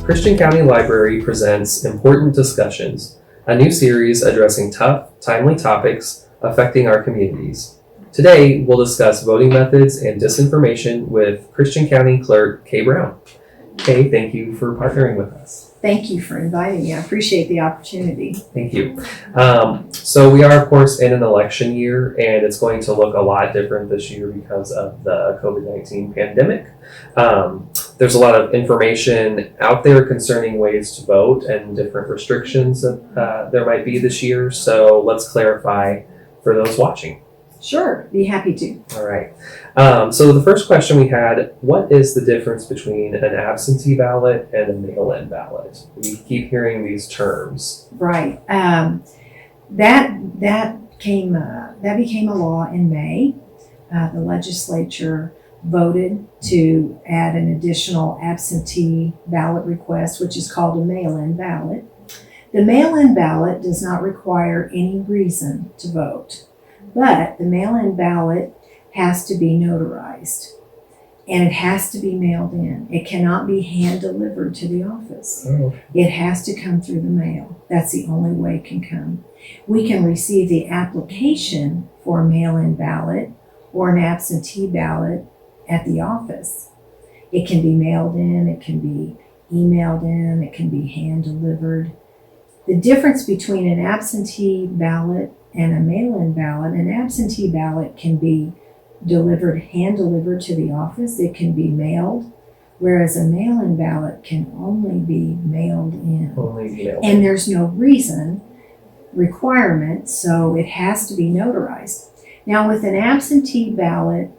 Christian County Library presents Important Discussions, a new series addressing tough, timely topics affecting our communities. Today, we'll discuss voting methods and disinformation with Christian County Clerk Kay Brown. Kay, thank you for partnering with us. Thank you for inviting me. I appreciate the opportunity. Thank you. So we are, of course, in an election year, and it's going to look a lot different this year because of the COVID-19 pandemic. There's a lot of information out there concerning ways to vote and different restrictions that there might be this year. So let's clarify for those watching. Sure, be happy to. All right. So the first question we had, what is the difference between an absentee ballot and a mail-in ballot? We keep hearing these terms. Right. That became a law in May. The legislature voted to add an additional absentee ballot request, which is called a mail-in ballot. The mail-in ballot does not require any reason to vote. But the mail-in ballot has to be notarized, and it has to be mailed in. It cannot be hand-delivered to the office. Oh. It has to come through the mail. That's the only way it can come. We can receive the application for a mail-in ballot or an absentee ballot at the office. It can be mailed in, it can be emailed in, it can be hand-delivered. The difference between an absentee ballot and a mail-in ballot, an absentee ballot can be hand-delivered to the office. It can be mailed, whereas a mail-in ballot can only be mailed in. And there's no requirement, so it has to be notarized. Now, with an absentee ballot,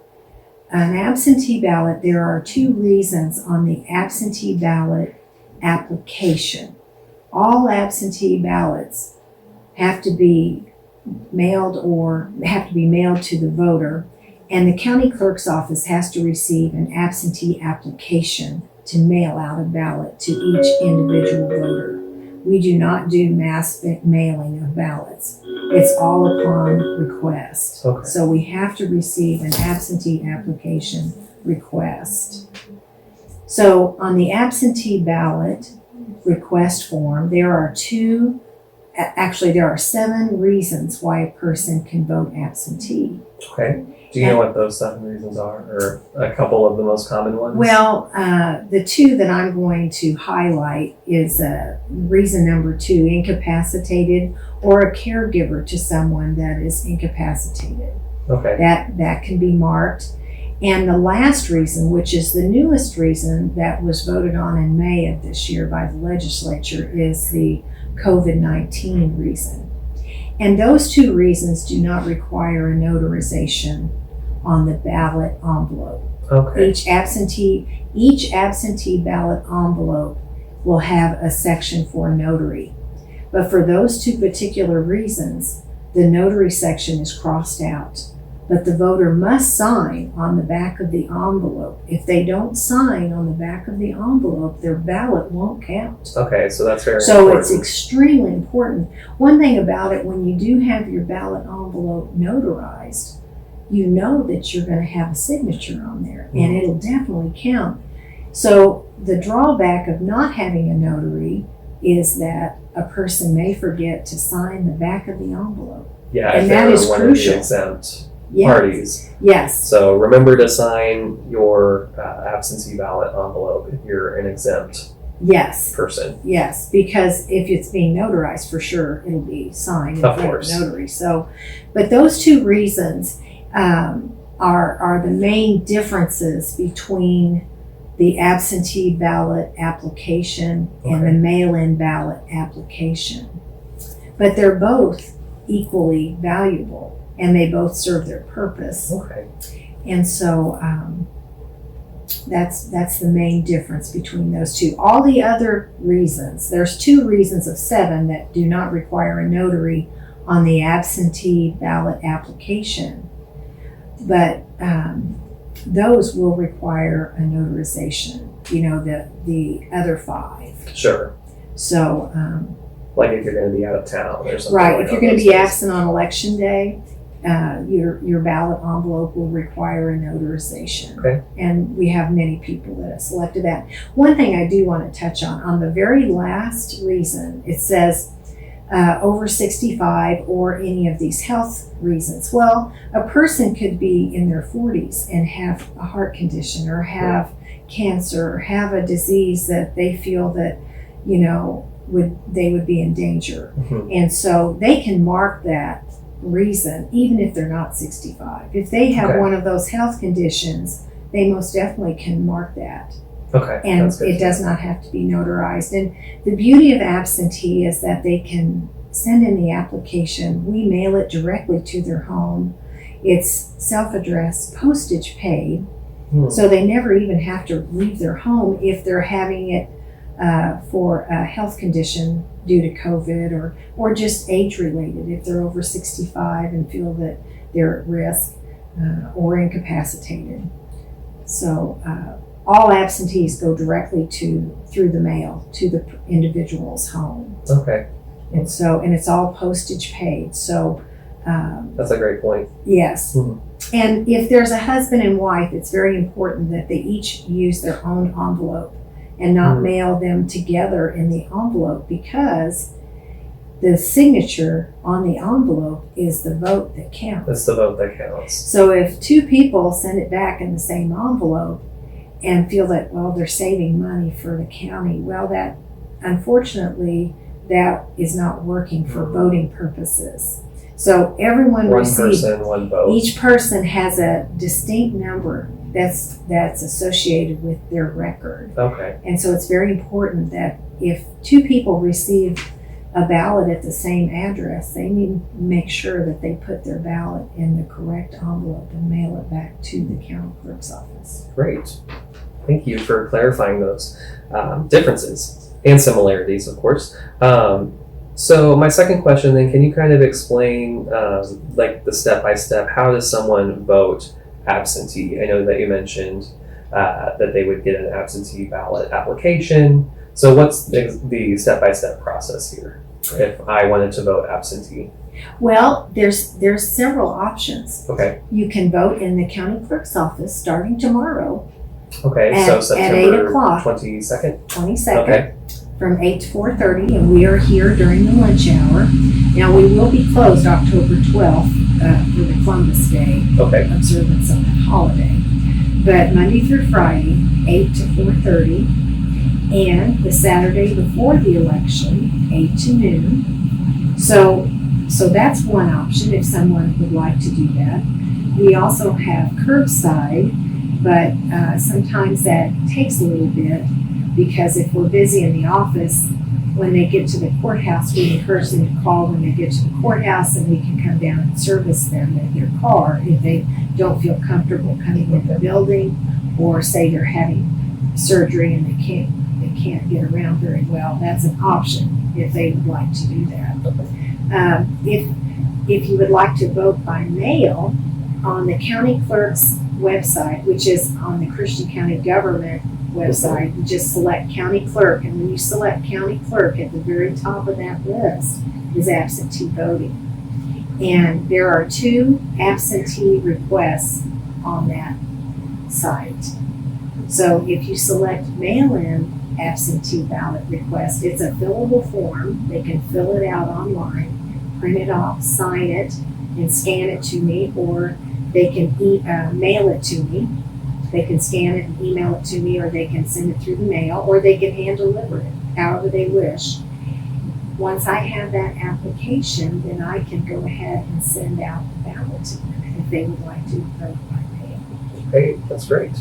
there are two reasons on the absentee ballot application. All absentee ballots have to be mailed to the voter, and the county clerk's office has to receive an absentee application to mail out a ballot to each individual voter. We do not do mass mailing of ballots. It's all upon request. Okay. So we have to receive an absentee application request. So on the absentee ballot request form, there are 7 reasons why a person can vote absentee. Okay. Do you know what those 7 reasons are, or a couple of the most common ones? Well, the 2 that I'm going to highlight is reason number 2, incapacitated, or a caregiver to someone that is incapacitated. Okay. That can be marked. And the last reason, which is the newest reason that was voted on in May of this year by the legislature, is the COVID-19 reason. And those 2 reasons do not require a notarization on the ballot envelope. Okay. Each absentee ballot envelope will have a section for notary. But for those 2 particular reasons, the notary section is crossed out. But the voter must sign on the back of the envelope. If they don't sign on the back of the envelope, their ballot won't count. Okay, so that's very So important. it's extremely important. One thing about it, when you do have your ballot envelope notarized, you know that you're going to have a signature on there, and it'll definitely count. So the drawback of not having a notary is that a person may forget to sign the back of the envelope. Yeah, and if that they're is one crucial. of the exempt Yes. parties. Yes. So remember to sign your absentee ballot envelope if you're an exempt Yes. person. Yes, because if it's being notarized, for sure it'll be signed in Of front course. of the notary. So, but those 2 reasons are the main differences between the absentee ballot application and the mail-in ballot application. But they're both equally valuable, and they both serve their purpose. Okay. And so that's the main difference between those 2. All the other reasons, there's 2 reasons of 7 that do not require a notary on the absentee ballot application, but those will require a notarization, the other 5. Sure. So like if you're going to be out of town or something. right, like if you're on going to those be days. absent on election day, your ballot envelope will require a notarization. Okay. And we have many people that have selected that. One thing I do want to touch on the very last reason, it says over 65 or any of these health reasons. Well, a person could be in their 40s and have a heart condition or have cancer or have a disease that they feel that, they would be in danger. Mm-hmm. And so they can mark that reason even if they're not 65. If they have one of those health conditions, they most definitely can mark that. Okay. And it does not have to be notarized. And the beauty of absentee is that they can send in the application. We mail it directly to their home. It's self-addressed, postage paid. So they never even have to leave their home if they're having it for a health condition due to COVID or just age related, if they're over 65 and feel that they're at risk or incapacitated. So all absentees go directly through the mail to the individual's home. Okay. And it's all postage paid. So that's a great point. Yes. Mm-hmm. And if there's a husband and wife, it's very important that they each use their own envelope and not mail them together in the envelope, because the signature on the envelope is the vote that counts. It's the vote that counts. So if two people send it back in the same envelope and feel that, well, they're saving money for the county, well, that unfortunately that is not working for voting purposes. So everyone receives, one person, one vote. Each person has a distinct number that's associated with their record. Okay. And so it's very important that if two people receive a ballot at the same address, they need to make sure that they put their ballot in the correct envelope and mail it back to the county clerk's office. Great. Thank you for clarifying those differences and similarities, of course. So my second question then, can you kind of explain like the step-by-step, how does someone vote absentee? I know that you mentioned that they would get an absentee ballot application. So what's the step-by-step process here if I wanted to vote absentee? Well, there's several options. Okay. You can vote in the county clerk's office starting tomorrow. Okay, so September at 8 o'clock. 22nd? 22nd. Okay. From 8 to 4:30, and we are here during the lunch hour. Now, we will be closed October 12th for the Columbus Day observance of the holiday. But Monday through Friday, 8 to 4:30, and the Saturday before the election, 8 to noon. So that's one option if someone would like to do that. We also have curbside, but sometimes that takes a little bit, because if we're busy in the office, when they get to the courthouse, we encourage them to call when they get to the courthouse, and we can come down and service them in their car if they don't feel comfortable coming in the building, or say they're having surgery and they can't get around very well. That's an option if they would like to do that. If you would like to vote by mail, on the county clerk's website, which is on the Christian County government website, you just select county clerk, and when you select county clerk, at the very top of that list is absentee voting. And there are 2 absentee requests on that site. So if you select mail-in absentee ballot request, it's a fillable form. They can fill it out online, print it off, sign it, and scan it to me, or they can mail it to me. They can scan it and email it to me, or they can send it through the mail, or they can hand deliver it, however they wish. Once I have that application, then I can go ahead and send out the ballot to them if they would like to vote by mail. Okay, that's great.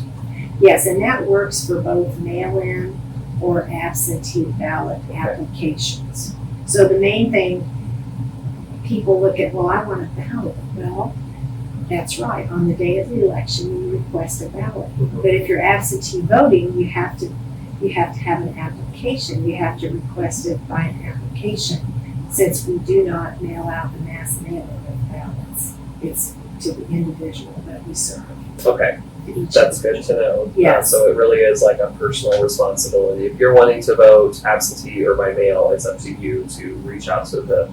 Yes, and that works for both mail-in or absentee ballot applications. So the main thing, people look at, well, I want a ballot. Well, that's right. On the day of the election, you request a ballot. But if you're absentee voting, you have to have an application. You have to request it by an application, since we do not mail out the mass mailing of ballots. It's to the individual that we serve. Okay, that's good to know. Yes. So it really is like a personal responsibility. If you're wanting to vote absentee or by mail, it's up to you to reach out to the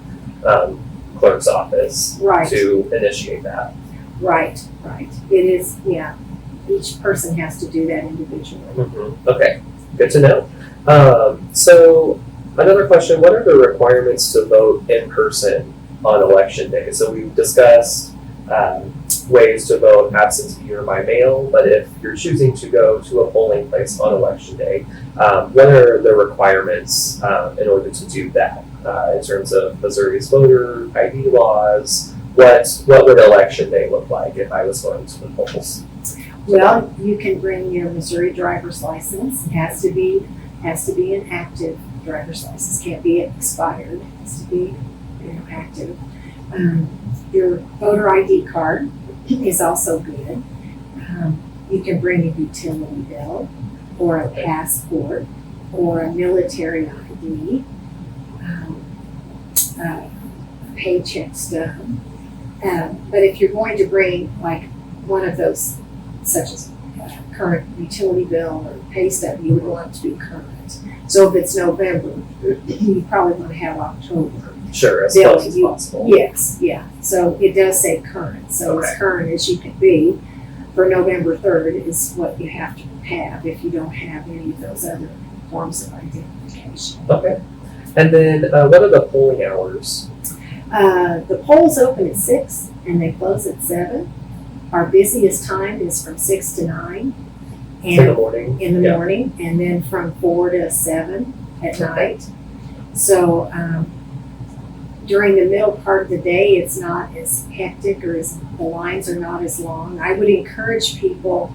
Clerk's Office Right. to initiate that. Right. It is, yeah. Each person has to do that individually. Okay, good to know. So another question, what are the requirements to vote in person on election day? So we've discussed ways to vote absentee or by mail, but if you're choosing to go to a polling place on election day, what are the requirements in order to do that in terms of Missouri's voter ID laws? What would election day look like if I was going to the polls? Well, you can bring your Missouri driver's license. It has to be an active driver's license. Can't be expired. It has to be active. Your voter ID card is also good. You can bring a utility bill or a passport or a military ID, paycheck stub. But if you're going to bring like one of those, such as current utility bill or pay stub, you would want it to be current. So if it's November, you probably want to have October. Sure, as Bill, close as possible. Yes, yeah. So it does say current. So Okay. as current as you can be for November 3rd is what you have to have if you don't have any of those other forms of identification. Okay. And then what are the polling hours? The polls open at 6 and they close at 7. Our busiest time is from 6 to 9 In the and morning? in the Yeah. morning, and then from 4 to 7 at Okay. night. So during the middle part of the day, it's not as hectic or the lines are not as long. I would encourage people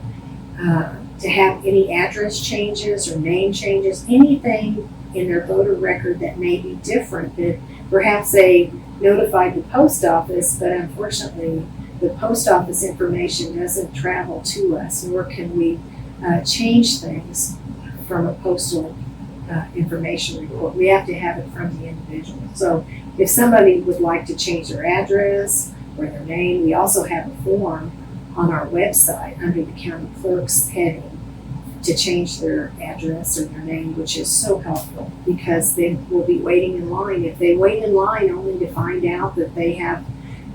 to have any address changes or name changes, anything in their voter record that may be different, that perhaps they notified the post office, but unfortunately the post office information doesn't travel to us, nor can we change things from a postal information report. We have to have it from the individual. So if somebody would like to change their address or their name, we also have a form on our website under the county clerk's heading to change their address or their name, which is so helpful because they will be waiting in line. If they wait in line only to find out that they have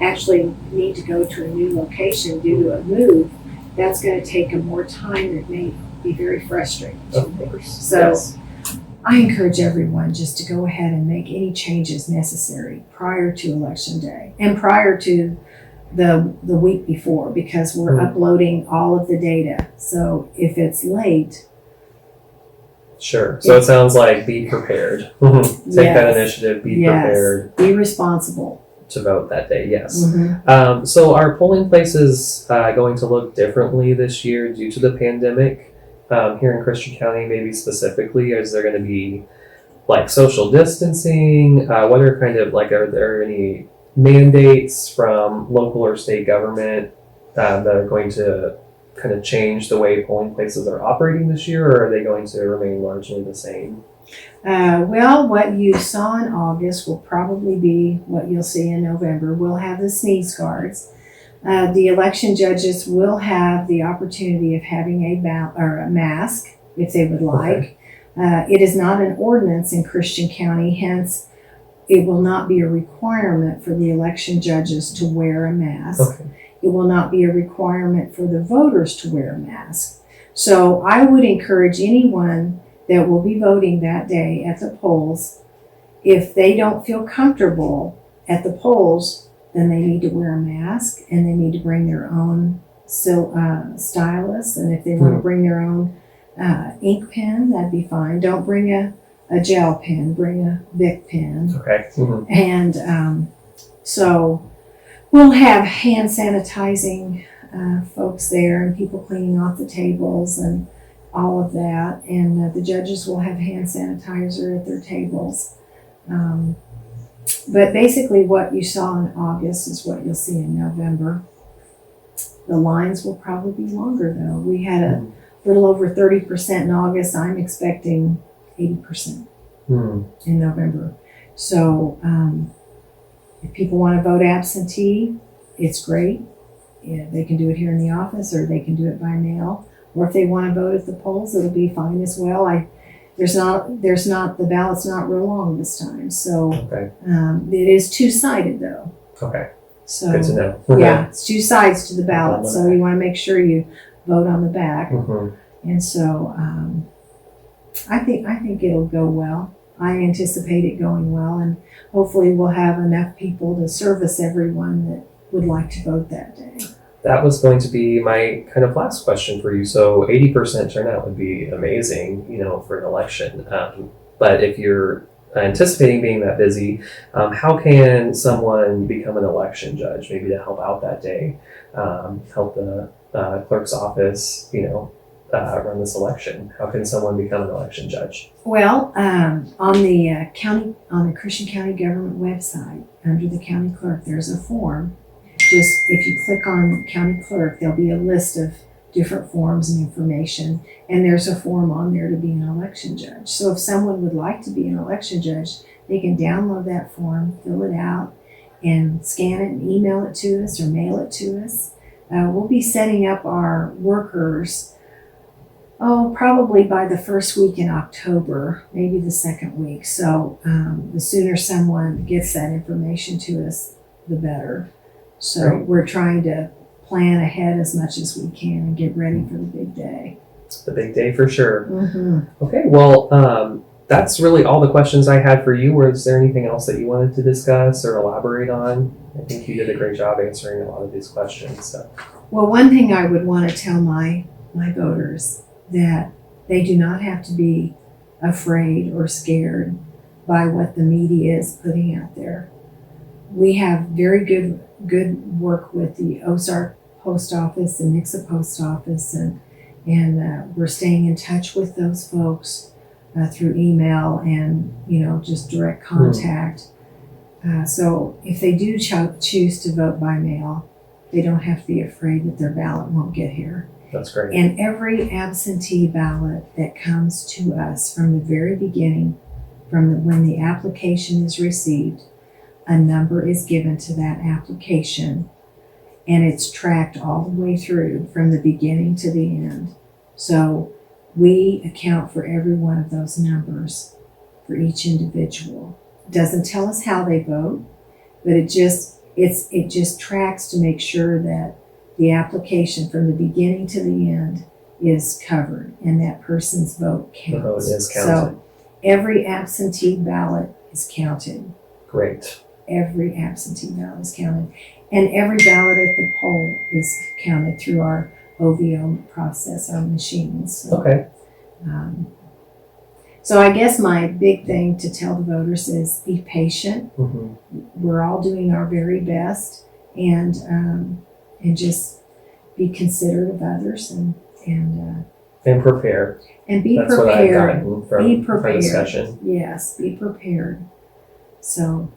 actually need to go to a new location due to a move, that's going to take them more time. It may be very frustrating. Of course. So Yes. I encourage everyone just to go ahead and make any changes necessary prior to election day and prior to the week before, because we're uploading all of the data. So if it's late, Sure. So it sounds like be prepared. Take that Yes. initiative, be yes, prepared be responsible. to vote that day. Yes. Mhm. So are polling places going to look differently this year due to the pandemic? Here in Christian County, maybe specifically, is there going to be like social distancing? What are kind of like, are there any mandates from local or state government that are going to kind of change the way polling places are operating this year, or are they going to remain largely the same? Well, what you saw in August will probably be what you'll see in November. We'll have the sneeze guards. The election judges will have the opportunity of having a mask if they would like. It is not an ordinance in Christian County, hence it will not be a requirement for the election judges to wear a mask. Okay. It will not be a requirement for the voters to wear a mask. So I would encourage anyone that will be voting that day at the polls, if they don't feel comfortable at the polls, then they need to wear a mask and they need to bring their own stylus. And if they want to bring their own ink pen, that'd be fine. Don't bring a gel pen, bring a Bic pen. Okay. Mm-hmm. And so we'll have hand sanitizing folks there and people cleaning off the tables and all of that. And the judges will have hand sanitizer at their tables. But basically what you saw in August is what you'll see in November. The lines will probably be longer though. We had a little over 30% in August. I'm expecting 80% in November. So if people want to vote absentee, it's great. Yeah, they can do it here in the office or they can do it by mail. Or if they want to vote at the polls, it'll be fine as well. The ballot's not real long this time. So Okay. it is two-sided though. Okay. So Good to know. yeah, it's two sides to the ballot, so you want to make sure you vote on the back. Mhm. And so I think it'll go well. I anticipate it going well, and hopefully we'll have enough people to service everyone that would like to vote that day. That was going to be my kind of last question for you. So 80% turnout would be amazing, for an election. But if you're anticipating being that busy, how can someone become an election judge, maybe to help out that day, help the clerk's office, run this election? How can someone become an election judge? Well, on the Christian County government website, under the county clerk, there's a form. Just if you click on county clerk, there'll be a list of different forms and information, and there's a form on there to be an election judge. So if someone would like to be an election judge, they can download that form, fill it out, and scan it and email it to us or mail it to us. We'll be setting up our workers, probably by the first week in October, maybe the second week. So the sooner someone gets that information to us, the better. So Great. we're trying to plan ahead as much as we can and get ready for the big day. It's the big day for sure. Mm-hmm. Okay, well, that's really all the questions I had for you. Was there anything else that you wanted to discuss or elaborate on? I think you did a great job answering a lot of these questions. So. Well, one thing I would want to tell my voters, that they do not have to be afraid or scared by what the media is putting out there. We have very good work with the Ozark Post Office and Nixa Post Office, and we're staying in touch with those folks through email and just direct contact. So if they do choose to vote by mail, they don't have to be afraid that their ballot won't get here. That's great. And every absentee ballot that comes to us from the very beginning, when the application is received, a number is given to that application, and it's tracked all the way through from the beginning to the end. So we account for every one of those numbers for each individual. It doesn't tell us how they vote, but it just tracks to make sure that the application from the beginning to the end is covered and that person's vote counts. The vote is counted. So every absentee ballot is counted. Great. Every absentee ballot is counted. And every ballot at the poll is counted through our OVO process, our machines. So, Okay. So I guess my big thing to tell the voters is be patient. Mm-hmm. We're all doing our very best, and just be considerate of others and prepare. be That's prepared. what I've gotten from Be prepared. our discussion. Yes, be prepared. So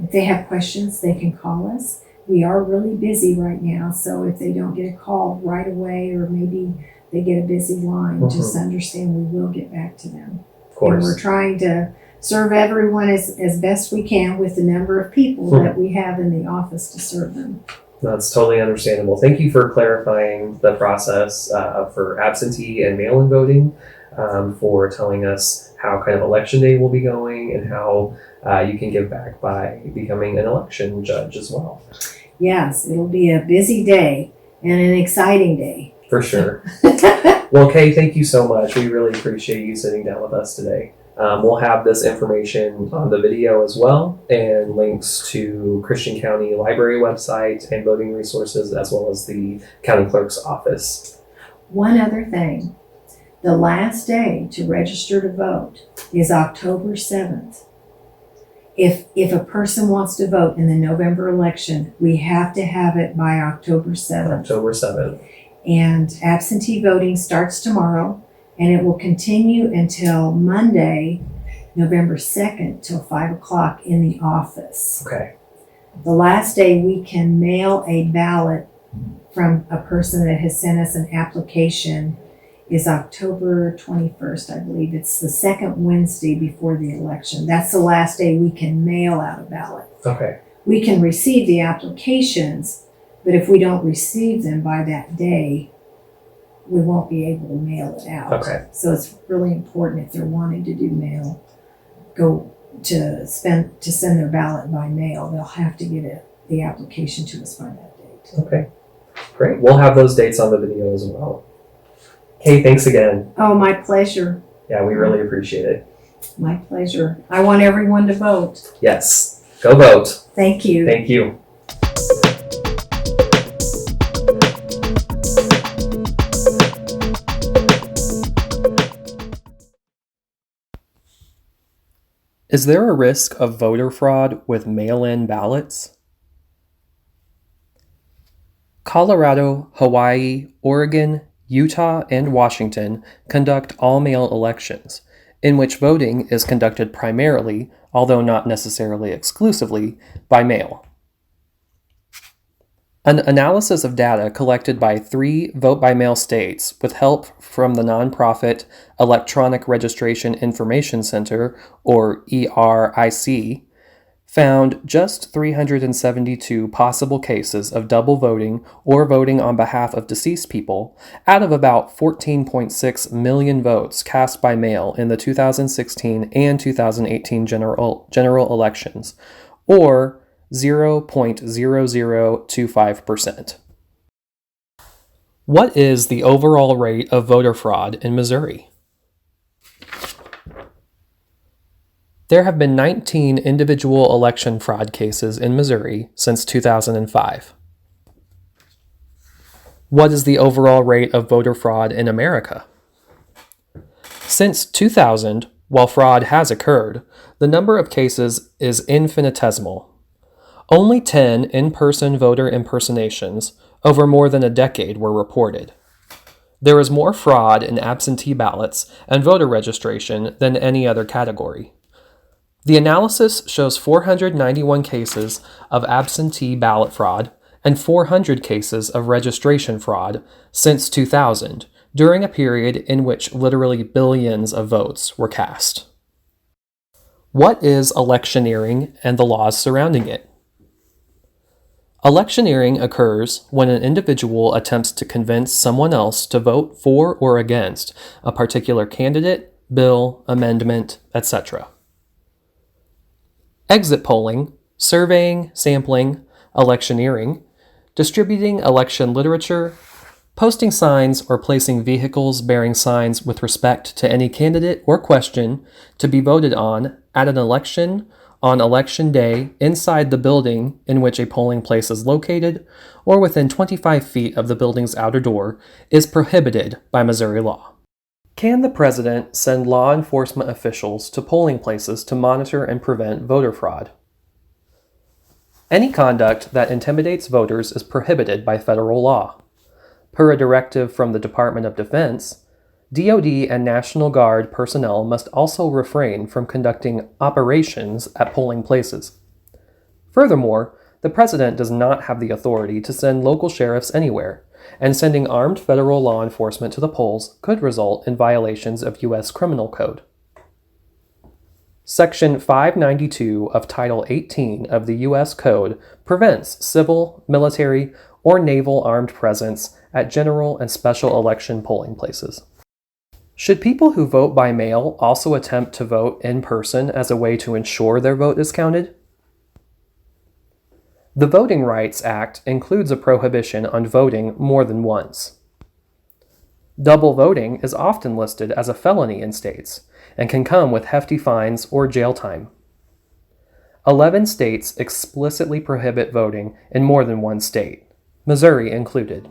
if they have questions, they can call us. We are really busy right now, so if they don't get a call right away, or maybe they get a busy line, just understand we will get back to them. Of course. And we're trying to serve everyone as best we can with the number of people that we have in the office to serve them. That's totally understandable. Thank you for clarifying the process for absentee and mail-in voting, for telling us how kind of election day will be going and how you can give back by becoming an election judge as well. Yes, it'll be a busy day and an exciting day. For sure. Well, Kay, thank you so much. We really appreciate you sitting down with us today. We'll have this information on the video as well, and links to Christian County Library website and voting resources, as well as the County Clerk's Office. One other thing, the last day to register to vote is October 7th. If a person wants to vote in the November election, we have to have it by October 7th. October 7th. And absentee voting starts tomorrow, and it will continue until Monday, November 2nd, till 5 o'clock in the office. Okay. The last day we can mail a ballot from a person that has sent us an application is October 21st, I believe. It's the second Wednesday before the election. That's the last day we can mail out a ballot. Okay. We can receive the applications, but if we don't receive them by that day, we won't be able to mail it out. Okay. So it's really important, if they're wanting to do mail, send their ballot by mail. They'll have to get the application to us by that date. Okay, great. We'll have those dates on the video as well. Kay, thanks again. Oh, my pleasure. Yeah, we really appreciate it. My pleasure. I want everyone to vote. Yes, go vote. Thank you. Thank you. Is there a risk of voter fraud with mail-in ballots? Colorado, Hawaii, Oregon, Utah, and Washington conduct all-mail elections, in which voting is conducted primarily, although not necessarily exclusively, by mail. An analysis of data collected by 3 vote-by-mail states with help from the nonprofit Electronic Registration Information Center, or ERIC, found just 372 possible cases of double voting or voting on behalf of deceased people out of about 14.6 million votes cast by mail in the 2016 and 2018 general elections, or 0.0025%. What is the overall rate of voter fraud in Missouri? There have been 19 individual election fraud cases in Missouri since 2005. What is the overall rate of voter fraud in America? Since 2000, while fraud has occurred, the number of cases is infinitesimal. Only 10 in-person voter impersonations over more than a decade were reported. There is more fraud in absentee ballots and voter registration than any other category. The analysis shows 491 cases of absentee ballot fraud and 400 cases of registration fraud since 2000, during a period in which literally billions of votes were cast. What is electioneering and the laws surrounding it? Electioneering occurs when an individual attempts to convince someone else to vote for or against a particular candidate, bill, amendment, etc. Exit polling, surveying, sampling, electioneering, distributing election literature, posting signs or placing vehicles bearing signs with respect to any candidate or question to be voted on at an election on election day inside the building in which a polling place is located or within 25 feet of the building's outer door is prohibited by Missouri law. Can the president send law enforcement officials to polling places to monitor and prevent voter fraud? Any conduct that intimidates voters is prohibited by federal law. Per a directive from the Department of Defense, DoD and National Guard personnel must also refrain from conducting operations at polling places. Furthermore, the president does not have the authority to send local sheriffs anywhere, and sending armed federal law enforcement to the polls could result in violations of U.S. Criminal Code. Section 592 of Title 18 of the U.S. Code prevents civil, military, or naval armed presence at general and special election polling places. Should people who vote by mail also attempt to vote in person as a way to ensure their vote is counted? The Voting Rights Act includes a prohibition on voting more than once. Double voting is often listed as a felony in states and can come with hefty fines or jail time. 11 states explicitly prohibit voting in more than one state, Missouri included.